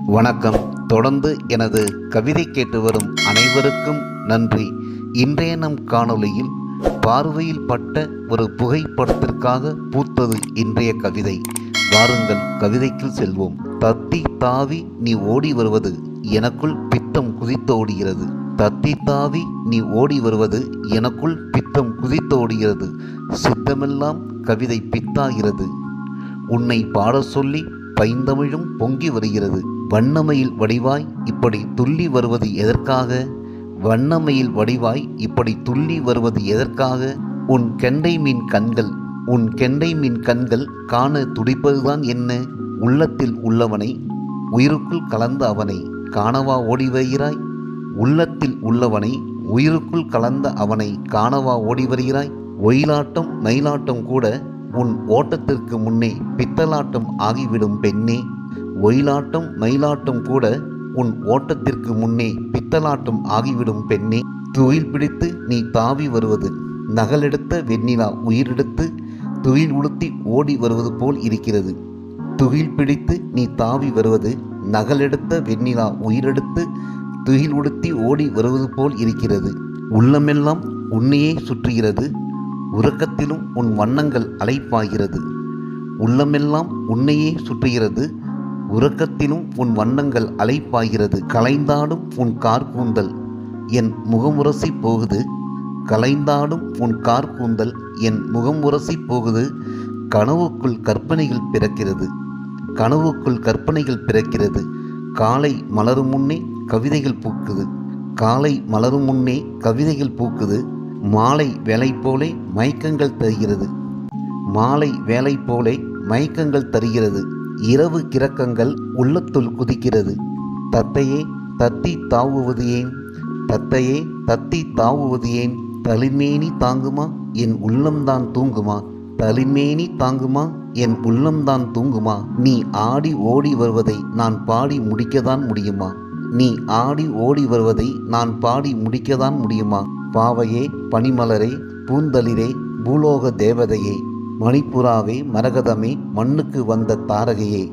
வணக்கம். தொடர்ந்து எனது கவிதை கேட்டு வரும் அனைவருக்கும் நன்றி. இன்றைய நம் காணொளியில் பார்வையில் பட்ட ஒரு புகைப்படத்திற்காக பூத்தது இன்றைய கவிதை. வாருங்கள் கவிதைக்குள் செல்வோம். தத்தி தாவி நீ ஓடி வருவது எனக்குள் பித்தம் குதித்தோடுகிறது. தத்தி தாவி நீ ஓடி வருவது எனக்குள் பித்தம் குதித்தோடுகிறது. சித்தமெல்லாம் கவிதை பித்தாகிறது. உன்னை பாட சொல்லி பைந்தமிழும் பொங்கி வருகிறது. வண்ணமயில் வடிவாய் இப்படி துள்ளி வருவது எதற்காக? வண்ணமயில் வடிவாய் இப்படி துள்ளி வருவது எதற்காக? உன் கெண்டை மீன் கண்கள் காண துடிப்பதுதான் என்ன? உள்ளத்தில் உள்ளவனை உயிருக்குள் கலந்த அவனை காணவா ஓடி வருகிறாய்? உள்ளத்தில் உள்ளவனை உயிருக்குள் கலந்த அவனை காணவா ஓடி வருகிறாய்? ஒயிலாட்டம் மயிலாட்டம் கூட உன் ஓட்டத்திற்கு முன்னே பித்தலாட்டம் ஆகிவிடும் பெண்ணே. ஒயிலாட்டம் மயிலாட்டம் கூட உன் ஓட்டத்திற்கு முன்னே பித்தலாட்டம் ஆகிவிடும் பெண்ணே. துயில் பிடித்து நீ தாவி வருவது நகலெடுத்த வெண்ணிலா உயிரெடுத்து துயில் உடுத்தி ஓடி வருவது போல் இருக்கிறது. துயில் பிடித்து நீ தாவி வருவது நகலெடுத்த வெண்ணிலா உயிரெடுத்து துயில் உடுத்தி ஓடி வருவது போல் இருக்கிறது. உள்ளமெல்லாம் உன்னையே சுற்றுகிறது. உறக்கத்திலும் உன் வண்ணங்கள் அலைப்பாய்கிறது. உள்ளமெல்லாம் உன்னையே சுற்றுகிறது. உறக்கத்திலும் உன் வண்ணங்கள் அலைப்பாய்கிறது. கலைந்தாடும் உன் கார்கூந்தல் என் முகமுரசி போகுது. கலைந்தாடும் உன் கார்கூந்தல் என் முகமுரசி போகுது. கனவுக்குள் கற்பனைகள் பிறக்கிறது. கனவுக்குள் கற்பனைகள் பிறக்கிறது. காலை மலரும் முன்னே கவிதைகள் பூக்குது. காலை மலரும் முன்னே கவிதைகள் பூக்குது. மாலை வேலை போலே மயக்கங்கள் தருகிறது. மாலை வேலை போலே மயக்கங்கள் தருகிறது. இரவு கிறக்கங்கள் உள்ளத்துள் குதிக்கிறது. தத்தையே தத்தி தாவுவது ஏன்? தத்தையே தத்தி தாவுவது ஏன்? தளிமேனி தாங்குமா என் உள்ளம்தான் தூங்குமா? தளிமேனி தாங்குமா என் உள்ளம்தான் தூங்குமா? நீ ஆடி ஓடி வருவதை நான் பாடி முடிக்கத்தான் முடியுமா? நீ ஆடி ஓடி வருவதை நான் பாடி முடிக்கத்தான் முடியுமா? பாவையே பனிமலரே பூந்தளிரே பூலோக தேவதையே மணிப்புறாவே மரகதமே மண்ணுக்கு வந்த தாரகையே.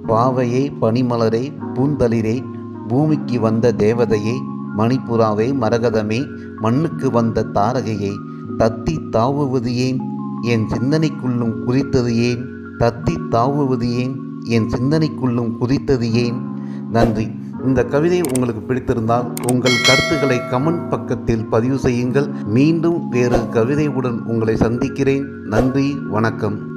பாவையே பனிமலரே பூந்தளிரே பூமிக்கு வந்த தேவதையே மணிப்புறாவே மரகதமே மண்ணுக்கு வந்த தாரகையே. தத்தி தாவுவது ஏன்? என் சிந்தனைக்குள்ளும் குதித்தது ஏன்? தத்தி தாவுவது ஏன்? என் சிந்தனைக்குள்ளும் குதித்தது ஏன்? நன்றி. இந்த கவிதை உங்களுக்கு பிடித்திருந்தால் உங்கள் கருத்துக்களை கமெண்ட் பக்கத்தில் பதிவு செய்யுங்கள். மீண்டும் வேறு கவிதையுடன் உங்களை சந்திக்கிறேன். நன்றி, வணக்கம்.